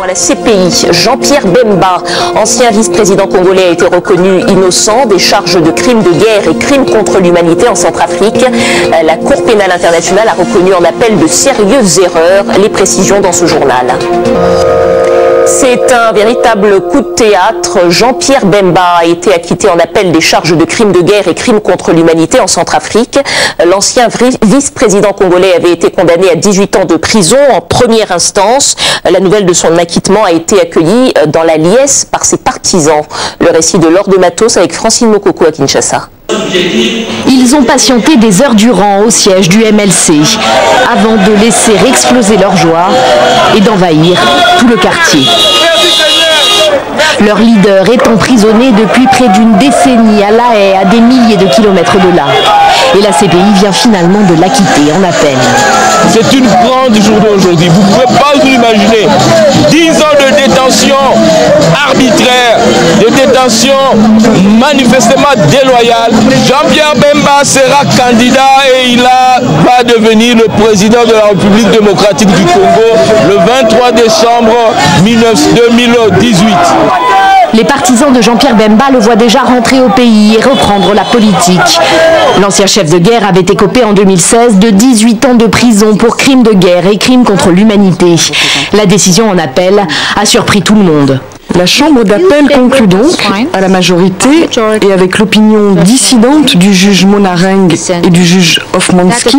À la CPI, Jean-Pierre Bemba, ancien vice-président congolais, a été reconnu innocent des charges de crimes de guerre et crimes contre l'humanité en Centrafrique. La Cour pénale internationale a reconnu en appel de sérieuses erreurs. Les précisions dans ce journal. C'est un véritable coup de théâtre. Jean-Pierre Bemba a été acquitté en appel des charges de crimes de guerre et crimes contre l'humanité en Centrafrique. L'ancien vice-président congolais avait été condamné à 18 ans de prison en première instance. La nouvelle de son acquittement a été accueillie dans la liesse par ses partisans. Le récit de Laure de Matos avec Francine Mokoko à Kinshasa. Ils ont patienté des heures durant au siège du MLC avant de laisser exploser leur joie et d'envahir tout le quartier. Leur leader est emprisonné depuis près d'une décennie à La Haye, à des milliers de kilomètres de là. Et la CPI vient finalement de l'acquitter en appel. C'est une grande journée aujourd'hui. Vous ne pouvez pas vous imaginer. 10 ans de détention arbitraire, de détention manifestement déloyale. Jean-Pierre Bemba sera candidat et il va devenir le président de la République démocratique du Congo le 23 décembre 2018. Les partisans de Jean-Pierre Bemba le voient déjà rentrer au pays et reprendre la politique. L'ancien chef de guerre avait écopé en 2016 de 18 ans de prison pour crimes de guerre et crimes contre l'humanité. La décision en appel a surpris tout le monde. La Chambre d'appel conclut donc, à la majorité et avec l'opinion dissidente du juge Monareng et du juge Hofmanski,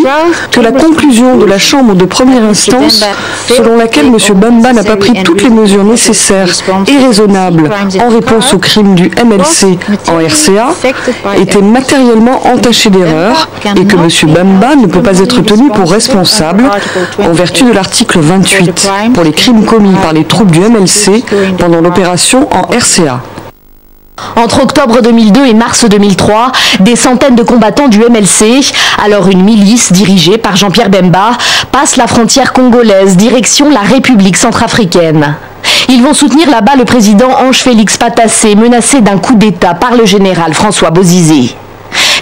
que la conclusion de la Chambre de première instance, selon laquelle M. Bemba n'a pas pris toutes les mesures nécessaires et raisonnables en réponse aux crimes du MLC en RCA, était matériellement entachée d'erreurs et que M. Bemba ne peut pas être tenu pour responsable en vertu de l'article 28 pour les crimes commis par les troupes du MLC pendant l'opération en RCA. Entre octobre 2002 et mars 2003, des centaines de combattants du MLC, alors une milice dirigée par Jean-Pierre Bemba, passent la frontière congolaise, direction la République centrafricaine. Ils vont soutenir là-bas le président Ange-Félix Patassé, menacé d'un coup d'État par le général François Bozizé.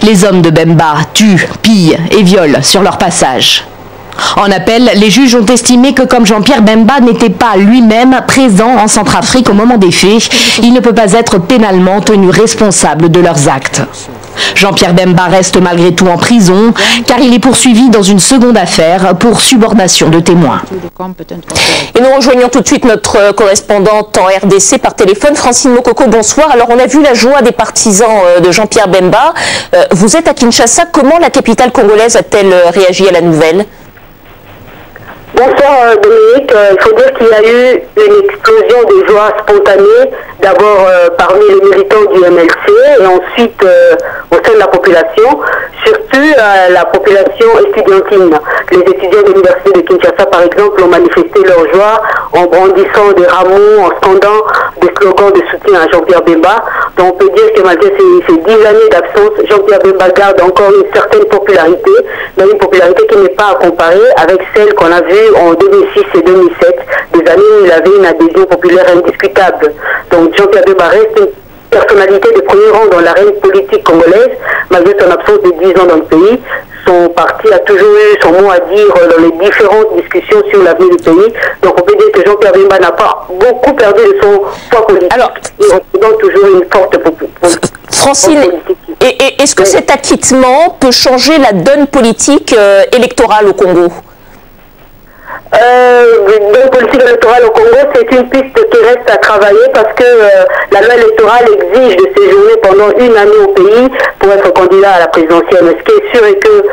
Les hommes de Bemba tuent, pillent et violent sur leur passage. En appel, les juges ont estimé que comme Jean-Pierre Bemba n'était pas lui-même présent en Centrafrique au moment des faits, il ne peut pas être pénalement tenu responsable de leurs actes. Jean-Pierre Bemba reste malgré tout en prison car il est poursuivi dans une seconde affaire pour subornation de témoins. Et nous rejoignons tout de suite notre correspondante en RDC par téléphone, Francine Mokoko, bonsoir. Alors on a vu la joie des partisans de Jean-Pierre Bemba. Vous êtes à Kinshasa, comment la capitale congolaise a-t-elle réagi à la nouvelle ? Bonsoir Dominique, il faut dire qu'il y a eu une explosion de joie spontanée, d'abord parmi les militants du MLC et ensuite au sein de la population, surtout la population estudiantine. Les étudiants de l'université de Kinshasa par exemple ont manifesté leur joie en brandissant des rameaux, en scandant des slogans de soutien à Jean-Pierre Bemba. Donc on peut dire que malgré ces 10 années d'absence, Jean-Pierre Bemba garde encore une certaine popularité, mais une popularité qui n'est pas à comparer avec celle qu'on a vue en 2006 et 2007, des années où il avait une adhésion populaire indiscutable. Donc Jean-Pierre Bemba reste une personnalité de premier rang dans l'arène politique congolaise, malgré son absence de 10 ans dans le pays. Son parti a toujours eu son mot à dire dans les différentes discussions sur l'avenir du pays. Donc on peut dire que Jean-Pierre Bemba n'a pas beaucoup perdu de son poids politique. Alors, il représente toujours une forte Francine, est-ce que cet acquittement peut changer la donne politique électorale au Congo ? Une politique électorale au Congo, c'est une piste qui reste à travailler parce que la loi électorale exige de séjourner pendant une année au pays pour être candidat à la présidentielle. Mais ce qui est sûr est que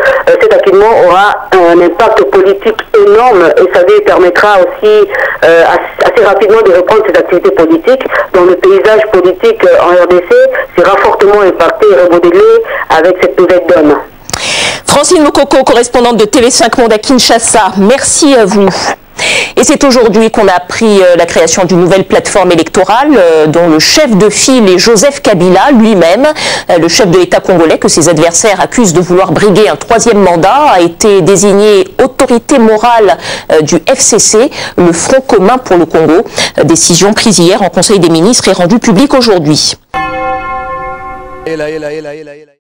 cet acquittement aura un impact politique énorme et ça lui permettra aussi assez rapidement de reprendre ses activités politiques. Donc le paysage politique en RDC sera fortement impacté et remodelé avec cette nouvelle donne. Francine Mokoko, correspondante de TV5 Monde à Kinshasa, merci à vous. Et c'est aujourd'hui qu'on a appris la création d'une nouvelle plateforme électorale dont le chef de file est Joseph Kabila lui-même. Le chef de l'État congolais que ses adversaires accusent de vouloir briguer un troisième mandat a été désigné autorité morale du FCC, le Front commun pour le Congo. Décision prise hier en Conseil des ministres et rendue publique aujourd'hui.